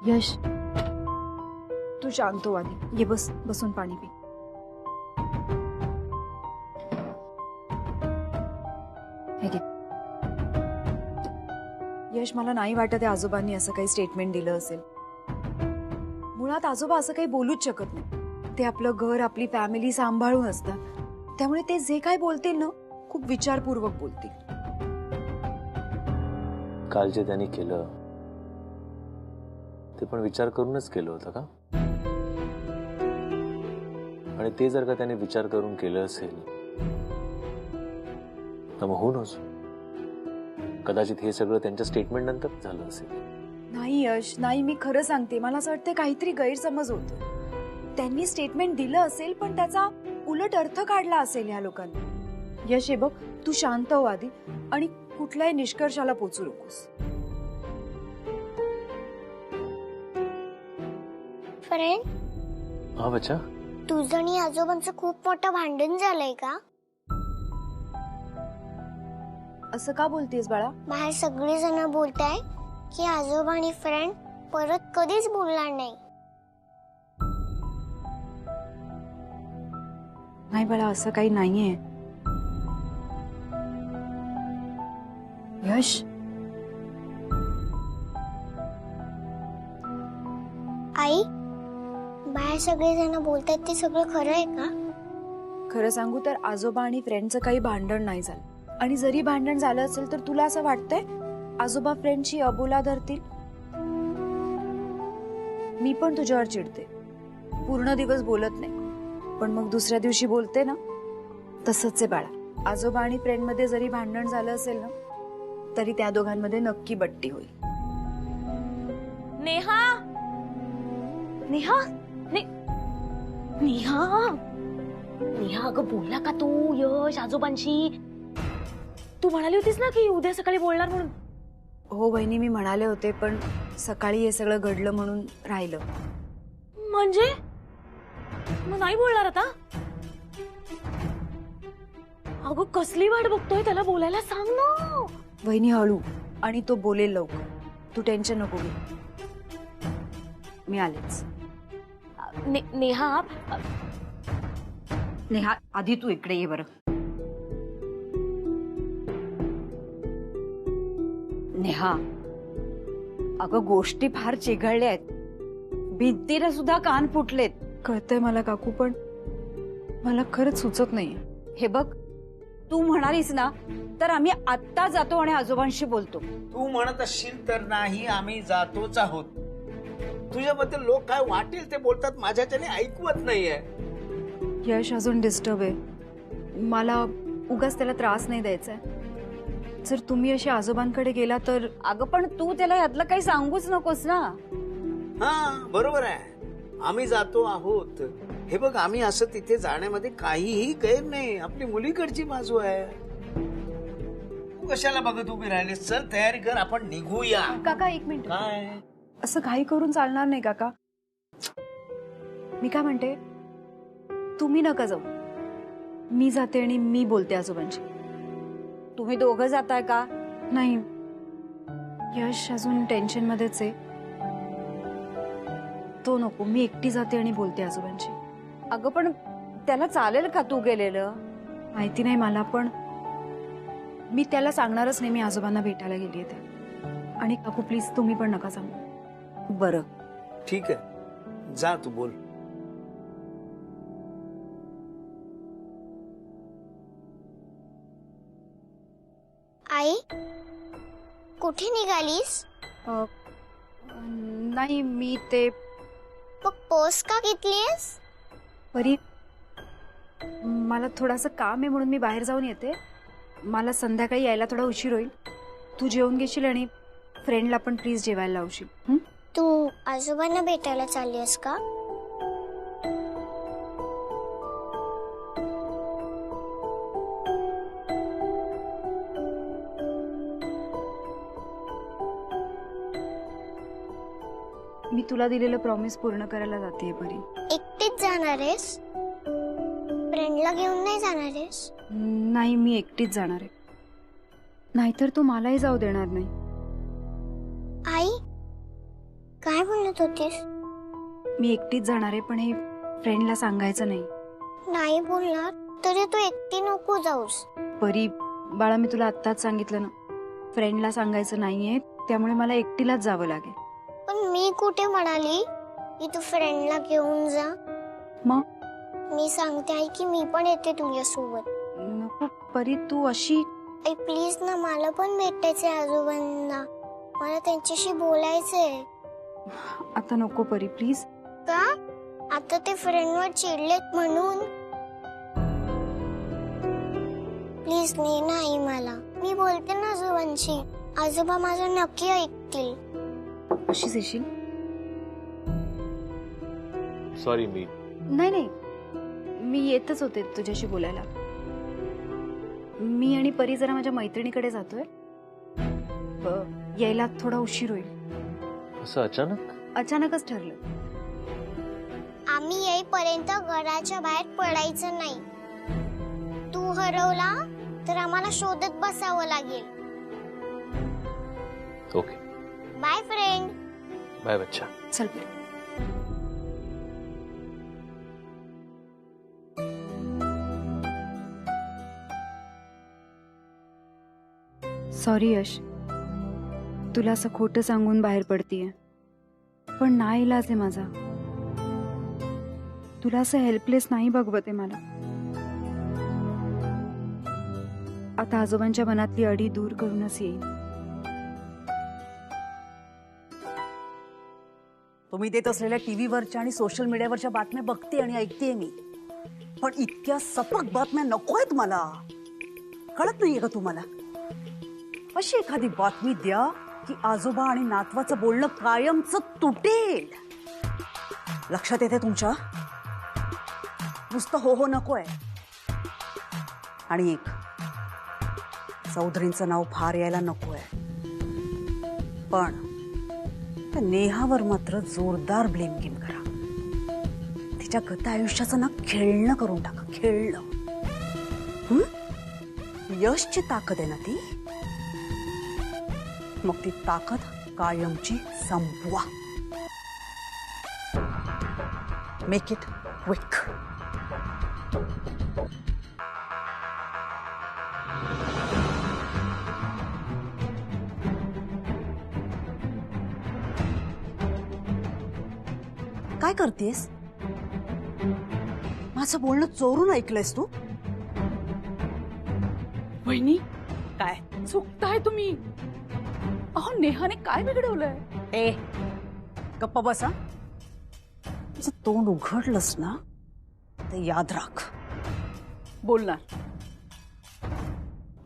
यश, तू शांत हो आधी. ये बस, बसून पाणी पी. हे घे. यश, मला नाही वाटत आहे आजोबांनी असं काही स्टेटमेंट दिलं असेल. मुळात आजोबा असं काही बोलूच शकत नाही. ते आपलं घर, आपली फॅमिली सांभाळून असतात. त्यामुळे ते जे काय बोलतील ना, खूप विचारपूर्वक बोलतील. काल जे त्यांनी केलं ते पण विचार करूनच केलं होतं का? आणि ते जर का त्याने विचार करून केलं असेल तर मग हो नोस, कदाचित हे सगळं त्यांच्या स्टेटमेंट नंतर झालं असेल. नाही यश, नाही, मी खरं सांगते. मला असं वाटतं काहीतरी गैरसमज होतो. त्यांनी स्टेटमेंट दिलं असेल पण त्याचा उलट अर्थ काढला असेल ह्या लोकांनी. यश, हे बघ, तू शांत हो आधी आणि कुठल्याही निष्कर्षाला पोचू नकोस. फ्रेंड, हा बच्चा, तुझं आणि आजोबांचं खूप मोठं भांडण झालंय का? असं का बोलतेस बाळा? बाहेर सगळे जण बोलताय की आजोबा आणि फ्रेंड परत कधीच बोलणार नाही. नाही बाळा, असं काही नाहीये. यश, आई, बाहेर सगळे जण बोलतायत ते सगळं खरं आहे का? खरं सांगू तर आजोबा आणि फ्रेंडचं काही भांडण नाही झालं. आणि जरी भांडण झालं असेल तर तुला असं वाटतंय आजोबा फ्रेंडची अबोला धरतील? मी पण तुझ्यावर चिडते, पूर्ण दिवस बोलत नाही, पण मग दुसऱ्या दिवशी बोलते ना. तसंच आहे बाळा. आजोबा आणि फ्रेंड मध्ये जरी भांडण झालं असेल ना, तरी त्या दोघांमध्ये नक्की बट्टी होईल. नेहा, नेहा, नेहा, नेहा, अगं बोलला का तू यश आजोबांशी? तू म्हणाली होतीस ना की उद्या सकाळी बोलणार म्हणून. हो बहिणी, मी म्हणाले होते, पण सकाळी हे सगळं घडलं म्हणून राहिलं. म्हणजे मग नाही बोलणार आता? अगं कसली वाट बघतोय, त्याला बोलायला सांग ना. वहिनी हळू, आणि तो बोलेल लवकर. तू टेन्शन नको घेऊ. मी आलेच. नेहा, नेहा, आधी तू इकडे ये बरं. नेहा, अगं गोष्टी फार चिघळल्या आहेत. भिंतीला सुद्धा कान फुटलेत. कळतंय मला काकू, पण मला खरंच सुचत नाही. हे बघ, तू म्हणालीस ना तर आम्ही आत्ता जातो आणि आजोबांशी बोलतो. तू म्हणत असशील तर नाही, आम्ही जातोच आहोत. तुझ्याबद्दल लोक काय वाटेल ते बोलतात, माझ्याच्याने ऐकवत नाहीये. यश अजून डिस्टर्ब आहे. मला उगाच त्याला त्रास नाही द्यायचा आहे. जर तुम्ही अशी आजोबांकडे गेला तर. अगं पण तू त्याला यातलं काही सांगूच नकोस ना. हा बरोबर आहे, आम्ही जातो आहोत. हे बघ, आम्ही असं तिथे जाण्यामध्ये काहीही गैर नाही. आपली मुलीकडची बाजू आहे. तू कशाला बघत उभी राहिलीस? चल तयारी कर, आपण निघूया. काका एक मिनिट. काय असं घाई करून चालणार नाही काका. मी काय म्हणते, तुम्ही नका जाऊ. मी जाते आणि मी बोलते आजोबांशी. तुम्ही दोघं जाताय का? नाही, यश अजून टेन्शन मध्येच आहे. तो नको, मी एकटी जाते आणि बोलते आजोबांशी. अगं पण त्याला चालेल का तू गेलेलं? माहिती नाही मला, पण मी त्याला सांगणारच नाही मी आजोबांना भेटायला गेलीये ते. आणि काकू प्लीज तुम्ही पण नका सांगू. बरं ठीक आहे, जा तू बोल. आई, कुठे निघालीस? नाही, मी ते मग पोस का घेतलीस? परी, मला थोडासा काम आहे म्हणून मी बाहेर जाऊन येते. मला संध्याकाळी यायला थोडा उशीर होईल. तू जेवून घेशील आणि फ्रेंडला पण प्लीज जेवायला लावशील. तू आजोबांना भेटायला चाललीस का? मी तुला दिलेलं प्रॉमिस पूर्ण करायला जाते परी. एकटीच जाणार आहेस? फ्रेंडला घेऊन नाही जाणार आहेस? नाही, मी एकटीच जाणार आहे. नाहीतर तो मलाही जाऊ देणार नाही. आई, काय बोलत म्हणत होतीस? मी एकटीच जाणार आहे, पण हे फ्रेंडला सांगायचं नाही. नाही बोलणार तरी तू एकटी नको जाऊस. परी बाळा, मी तुला आत्ताच सांगितलं ना, फ्रेंडला सांगायचं नाहीये, त्यामुळे मला एकटीलाच जावं लागेल. पण मी कुठे म्हणाली की तू फ्रेंडला घेऊन जा? मग? मी सांगते आई की मी पण येते तुझ्यासोबत. नको परी, तू अशी. आई प्लीज ना, मला पण भेटायचंय आजोबांना. मला त्यांच्याशी बोलायचंय. आता नको परी, प्लीज. का? आता ते फ्रेंडवर चिडलेत म्हणून? प्लीज ने नाही मला. मी बोलते ना आजोबांशी. आजोबा माझं नक्की ऐकतील. अशीच येशील? सॉरी मी. नाही नाही, मी येतच होते तुझ्याशी बोलायला. मी आणि परी जरा माझ्या मैत्रिणीकडे जातोय. यायला थोडा उशीर होईल. असं अचानक? अचानकच ठरलं. आम्ही येईपर्यंत घराच्या बाहेर पडायचं नाही. तू हरवला तर आम्हाला शोधत बसावं लागेल. ओके. Bye friend. बाय बच्चा. चल परी. सॉरी यश, तुला असं खोटं सांगून बाहेर पडतीये, पण नाईलाज आहे माझा. तुला असं हेल्पलेस नाही बघवत आहे मला. आता आजोबांच्या मनातली अडी दूर करूनच येईल. तुम्ही देत असलेल्या टीव्हीवरच्या आणि सोशल मीडियावरच्या बातम्या बघते आणि ऐकते मी, पण इतक्या सपक बातम्या नको आहेत मला. कळत नाहीये का तुम्हाला? अशी एखादी बातमी द्या की आजोबा आणि नातवाचं बोलणं कायमचं तुटेल. लक्षात येते तुमच्या? नुसतं हो हो नकोय. आणि एक, चौधरींचं नाव फार यायला नकोय, पण त्या नेहावर मात्र जोरदार ब्लेम गेम करा. तिच्या गत आयुष्याचं ना खेळणं करून टाका, खेळणं. यशची ताकद आहे ना ती, मग ती ताकद कायमची संपवा. Make it quick. काय करतेस? माझं बोलणं चोरून ऐकलंयस तू? वहिनी, काय? चुकताय तुम्ही. अहो, नेहाने काय बिघडवलंय? ए, गप्प बसा. तुझं तोंड उघडलंस ना, ते याद राख. बोलणार.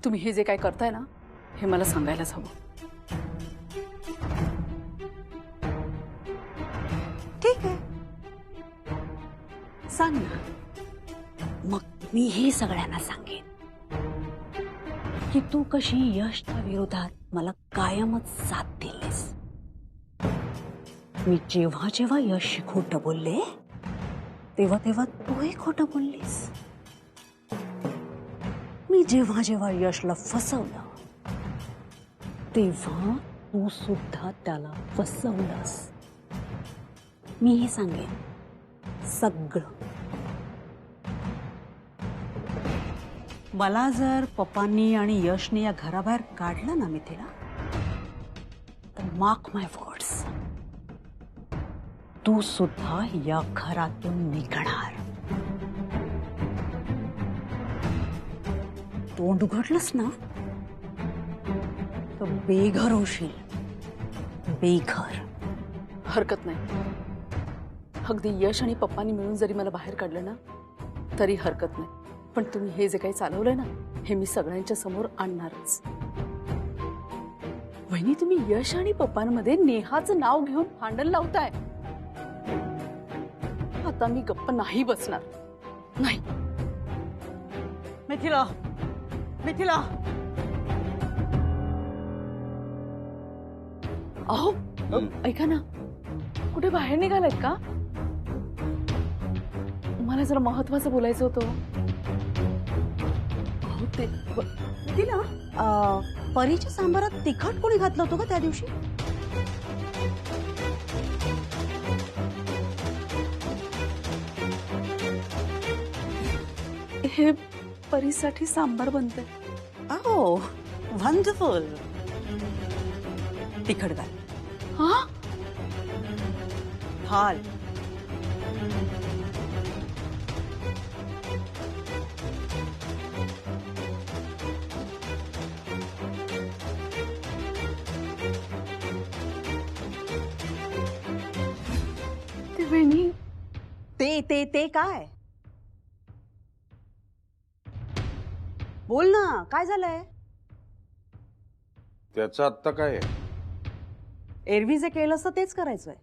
तुम्ही हे जे काय करताय ना, हे मला सांगायलाच हवं. ठीक आहे, सांग ना. मग मी हे सगळ्यांना सांगेन की तू कशी यशच्या विरोधात मला कायमच साथ दिलीस. मी जेव्हा जेव्हा यशशी खोटं बोलले, तेव्हा तेव्हा तूही खोटं बोललीस. मी जेव्हा जेव्हा यशला फसवलं, तेव्हा तू सुद्धा त्याला फसवलंस. मी हे सांगेन सगळं. मला जर पप्पांनी आणि यशने या घराबाहेर काढलं ना मिथिला, तर मार्क माय वर्ड्स, तू सुद्धा या घरातून निघणार. तोंड उघडलंस ना, तर बेघर होशील. बेघर. हरकत नाही. अगदी यश आणि पप्पांनी मिळून जरी मला बाहेर काढलं ना, तरी हरकत नाही. पण तुम्ही हे जे काही चालवलंय ना, हे मी सगळ्यांच्या समोर आणणारच. वहिनी, तुम्ही यश आणि पप्पांमध्ये नेहाचं नाव घेऊन भांडण लावताय. आता मी गप्प नाही बसणार. नाही. मिथिला, मिथिला. अहो, ऐका ना, कुठे बाहेर निघालात का? मला जरा महत्वाचं बोलायचं होतं. अहो, ते मिथिला, परीच्या सांबारात तिखट कोणी घातलं होतं का त्या दिवशी? हे परीसाठी सांबार बनते. ओ वंडरफुल. तिखट घाल. हा हाल. ते वहिनी, ते काय? बोल ना, काय झालंय? त्याचं आत्ता काय आहे? एरवी जे केलं असतं तेच करायचंय.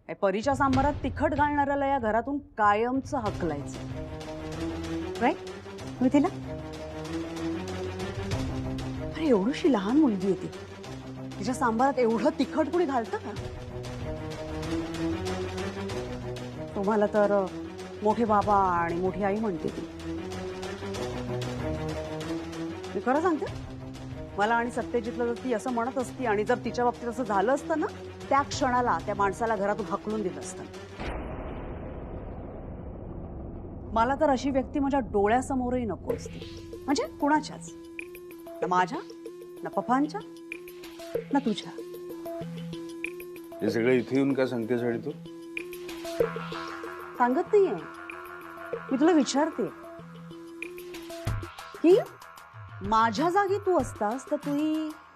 हे परीच्या सांबारात तिखट घालणाऱ्याला या घरातून कायमचं हकलायचं. राईट मिथिला? अरे एवढीशी लहान मुलगी आहे ती, तिच्या सांबारात एवढं तिखट कुणी घालतं का? तुम्हाला तर मोठे बाबा आणि मोठी आई म्हणते ती. मी खरं सांगते, मला आणि सत्यजितला जर ती असं म्हणत असती आणि जर तिच्या बाबतीत असं झालं असतं ना, त्या क्षणाला त्या माणसाला घरातून हकलून दिलं असतं. मला तर अशी व्यक्ती माझ्या डोळ्यासमोरही नको असते. म्हणजे कुणाच्याच, ना माझ्या, ना पप्पांच्या, ना तुझ्या. हे सगळं इथे येऊन काय सांगतेस आणि तू? सांगत नाहीये, मी तुला विचारते की माझ्या जागी तू असतास तर तू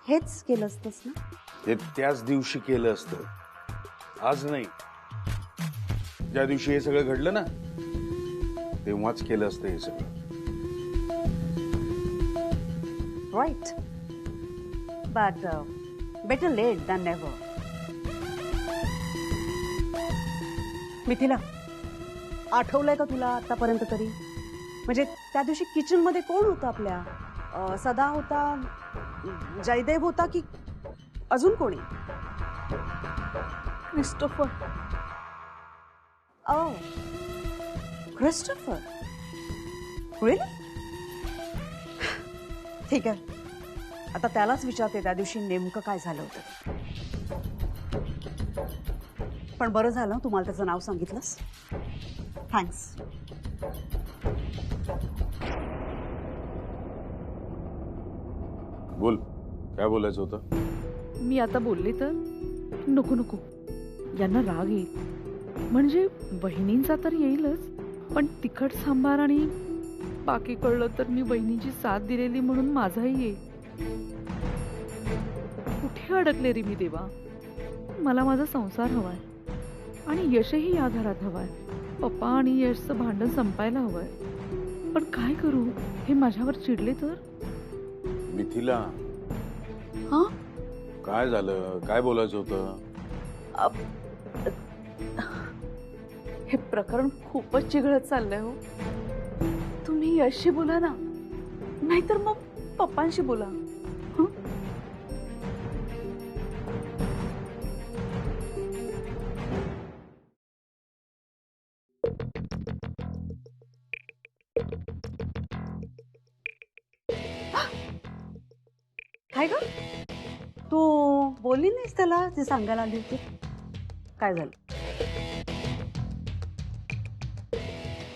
हेच केलं असतंस ना? हे त्याच दिवशी केलं असतं, आज नाही. ज्या दिवशी हे सगळं घडलं ना, तेव्हाच केलं असतं हे सगळं. Right, but better late than never. Mithila, आठवलंय का तुला आतापर्यंत तरी? म्हणजे त्या दिवशी किचन मध्ये कोण होतं आपल्या? सदा होता, जयदेव होता की अजून कोणी? क्रिस्टोफर. ओ क्रिस्टोफर. Really? ठीक आहे, आता त्यालाच विचारते त्या दिवशी नेमकं काय झालं होतं. पण बरं झालं तू मला त्याचं नाव सांगितलंस. थँक्स. बोल, काय बोलायचं होतं? मी आता बोलले तर नको नको, यांना राग येईल. म्हणजे बहिणींचा तर येईलच, पण तिखट सांबार आणि बाकी कळलं तर मी बहिणीची साथ दिलेली म्हणून माझाही येईल. कुठे अडकले रे मी देवा? मला माझा संसार हवाय आणि यशही या घरात हवाय. पप्पा आणि यशचं भांडण संपायला हवंय. पण काय करू? हे माझ्यावर चिडले तर? मिथिला, हा, काय झालं? काय बोलायचं होतं? हे प्रकरण खूपच चिघळत चाललंय हो. तुम्ही यशशी बोला ना, नाहीतर मग पप्पांशी बोला. हं? काय ग, तू बोलली नाहीस त्याला जे सांगायला आली होती? काय झालं?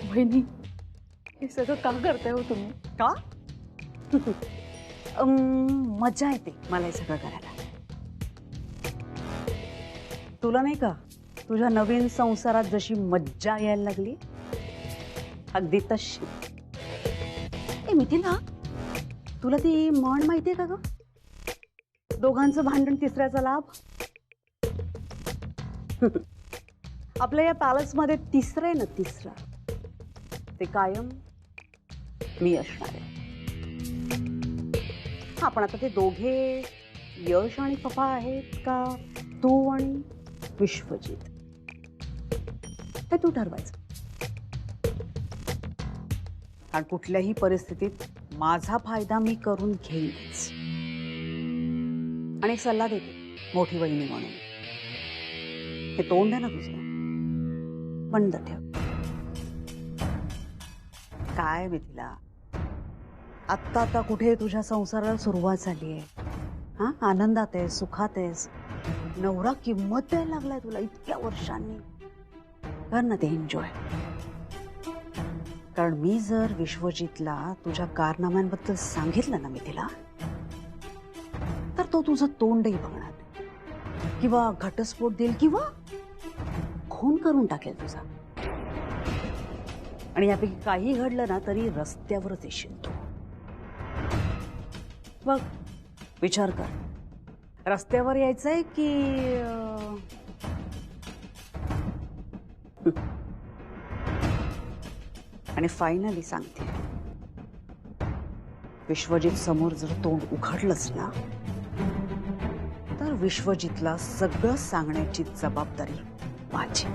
बहिणी, हे सगळं का करताय हो तुम्ही? का? मजा येते मला हे सगळं करायला. तुला नाही का तुझ्या नवीन संसारात जशी मज्जा यायला लागली, अगदी तशी. ए मिथिला, तुला ती म्हण माहितीये का ग? दोघांचं भांडण तिसऱ्याचा लाभ. आपल्या या पॅलेसमध्ये तिसरं आहे ना, तिसरा ते कायम मी असणार आहे. हा, पण आता ते दोघे यश आणि पप्पा आहेत का तू आणि विश्वजित, हे तू ठरवायचं. कारण कुठल्याही परिस्थितीत माझा फायदा मी करून घेईनच. आणि एक सल्ला देते मोठी वहिनी म्हणून, हे तोंड आहे ना तुझं, बंद ठेव. काय मिथिला, आत्ता आता कुठे तुझ्या संसाराला सुरुवात झाली आहे. हा, आनंदात आहे, सुखात आहेस. नवरा किंमत द्यायला लागलाय तुला इतक्या वर्षांनी. कर ना ते एन्जॉय. कारण मी जर विश्वजितला तुझ्या कारनाम्यांबद्दल सांगितलं ना मी तिला, तर तो तुझं तोंडही बघणार नाही. किंवा घटस्फोट देईल किंवा खून करून टाकेल तुझा. आणि यापैकी काही घडलं ना तरी रस्त्यावरच येशील तू. बघ, विचार कर, रस्त्यावर यायचंय की आणि फायनली सांगते, विश्वजित समोर जर तोंड उघडलंच ना तर विश्वजितला सगळं सांगण्याची जबाबदारी माझी.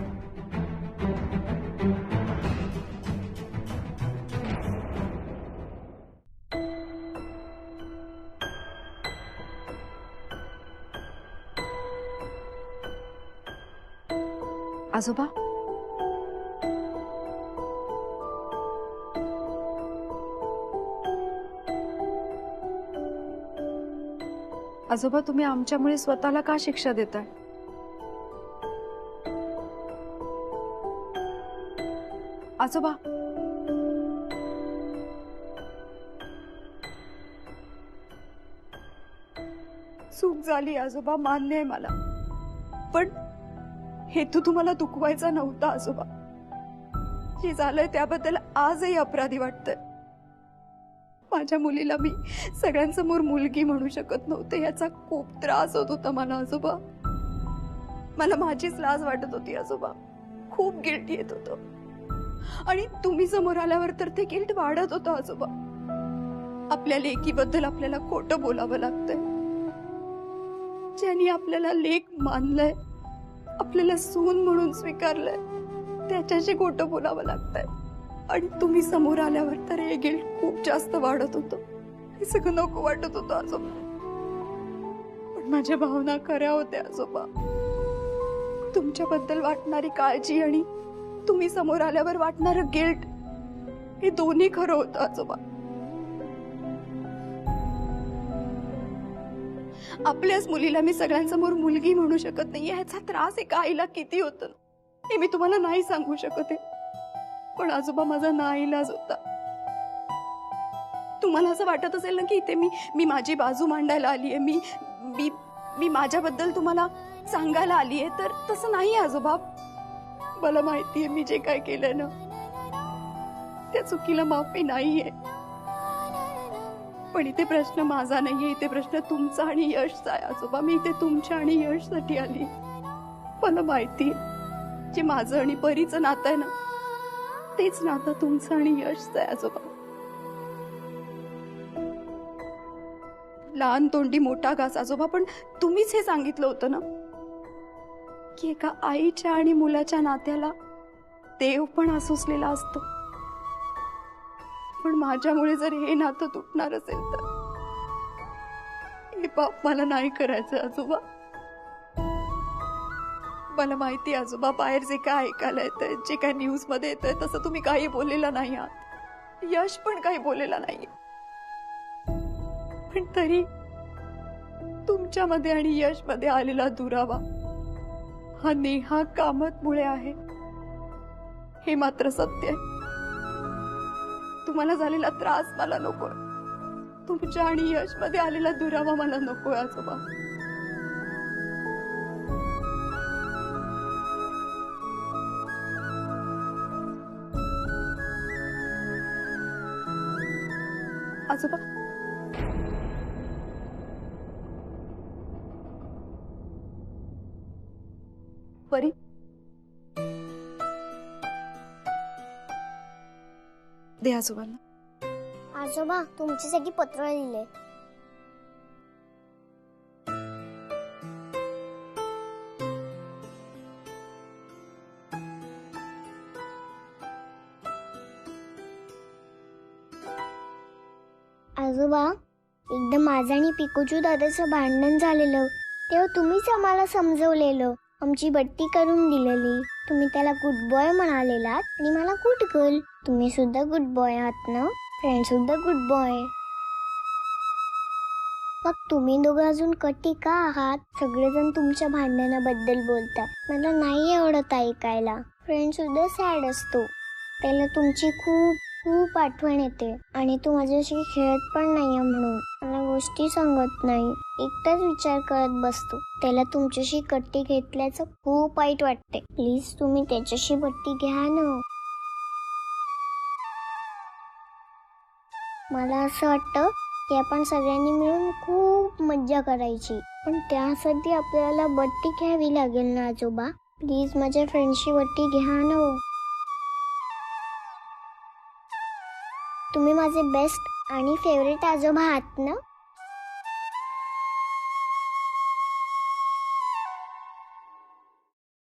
आजोबा, आजोबा, तुम्ही आमच्यामुळे स्वतःला का शिक्षा देताय? आजोबा, चूक झाली आजोबा, मान्य आहे मला, पण हेतू तुम्हाला दुखवायचा नव्हता आजोबा. जे झालंय त्याबद्दल आजही अपराधी वाटतंय. माझ्या मुलीला मी सगळ्यांसमोर मुलगी म्हणू शकत नव्हते, याचा खूप त्रास होत होता मला आजोबा. मला माझीच लाज वाटत होती आजोबा, खूप गिल्ट येत होतं. आणि तुम्ही समोर आल्यावर तर ते गिल्ट वाढत होतं आजोबा. आपल्या लेकीबद्दल आपल्याला खोटं बोलावं लागतंय. ज्यांनी आपल्याला लेक मानलंय, आपल्याला सून म्हणून स्वीकारलंय, त्याच्याशी खोटं बोलावं लागतंय. आणि तुम्ही समोर आल्यावर तर हे गिल्ट खूप जास्त वाढत होतं. हे सगळं नको वाटत होतं आजोबा. पण माझ्या भावना खऱ्या होत्या आजोबा. तुमच्याबद्दल वाटणारी काळजी आणि तुम्ही समोर आल्यावर वाटणारं गिल्ट, हे दोन्ही खरं होतं आजोबा. आपल्याच मुलीला मी सगळ्यांसमोर मुलगी म्हणू शकत नाही, ह्याचा त्रास एका आईला किती होतं हे मी तुम्हाला नाही सांगू शकत आहे. पण आजोबा, माझा नाईलाज होता. तुम्हाला असं वाटत असेल ना की इथे मी माझी बाजू मांडायला आलीये, मी मी मी माझ्याबद्दल तुम्हाला सांगायला आलीये, तर तसं नाही आजोबा. मला माहितीये मी जे काय केलंय ना त्या चुकीला माफी नाहीये. पण इथे प्रश्न माझा नाहीये, इथे प्रश्न तुमचा आणि यशचा आहे आजोबा. मी इथे तुमच्या आणि यशसाठी आली. मला माहितीये जे माझं आणि परीचं नातं आहे ना, तेच नातं तुमचं आणि यशचं आहे आजोबा. लहान तोंडी मोठा घास आजोबा, पण तुम्हीच हे सांगितलं होतं ना की एका आईच्या आणि मुलाच्या नात्याला देव पण आसुसलेला असतो. पण माझ्यामुळे जर हे नातं तुटणार असेल तर हे पाप मला नाही करायचं आजोबा. मला माहिती आजोबा, बाहेर जे काय ऐकायला येतंय, जे काय न्यूज मध्ये येतंय, तसं तुम्ही काही बोललेलं नाही आहात. यश पण काही बोललेला नाहीये. पण तरी तुमच्यामध्ये आणि यश मध्ये आलेला दुरावा हा नेहा कामतमुळे आहे, हे मात्र सत्य आहे. तुम्हाला झालेला त्रास मला नकोय. तुमच्या आणि यश मध्ये आलेला दुरावा मला नकोय आजोबा. आजोबा, परी, दे आजोबांना. आजोबा, तुमच्यासाठी पत्र लिहिले. आजोबा, एकदा माझं आणि पिकोचू दादाचं भांडण झालेलं, तेव्हा तुम्हीच आम्हाला समजवलेलं, आमची बट्टी करून दिलेली. तुम्ही त्याला गुड बॉय म्हणालेलात आणि मला गुड गर्ल. तुम्ही सुद्धा गुड बॉय आहात ना? फ्रेंड सुद्धा गुड बॉय. मग तुम्ही दोघं अजून कटी का आहात? सगळेजण तुमच्या भांडणाबद्दल बोलतात. मला नाही आवडत ऐकायला. फ्रेंड सुद्धा सॅड असतो. त्याला तुमची खूप खूप आठवण येते आणि तू माझ्याशी खेळत पण नाहीये म्हणून मला गोष्टी सांगत नाही, एकटाच विचार करत बसतो. त्याला तुमच्याशी कट्टी घेतल्याचं खूप वाईट वाटते. प्लीज तुम्ही त्याच्याशी बट्टी घ्या ना. मला असं वाटतं की आपण सगळ्यांनी मिळून खूप मज्जा करायची, पण त्यासाठी आपल्याला बट्टी घ्यावी लागेल ना आजोबा. प्लीज माझ्या फ्रेंडशी बट्टी घ्या ना. तुम्ही माझे बेस्ट आणि फेवरेट आजोबा आहात ना.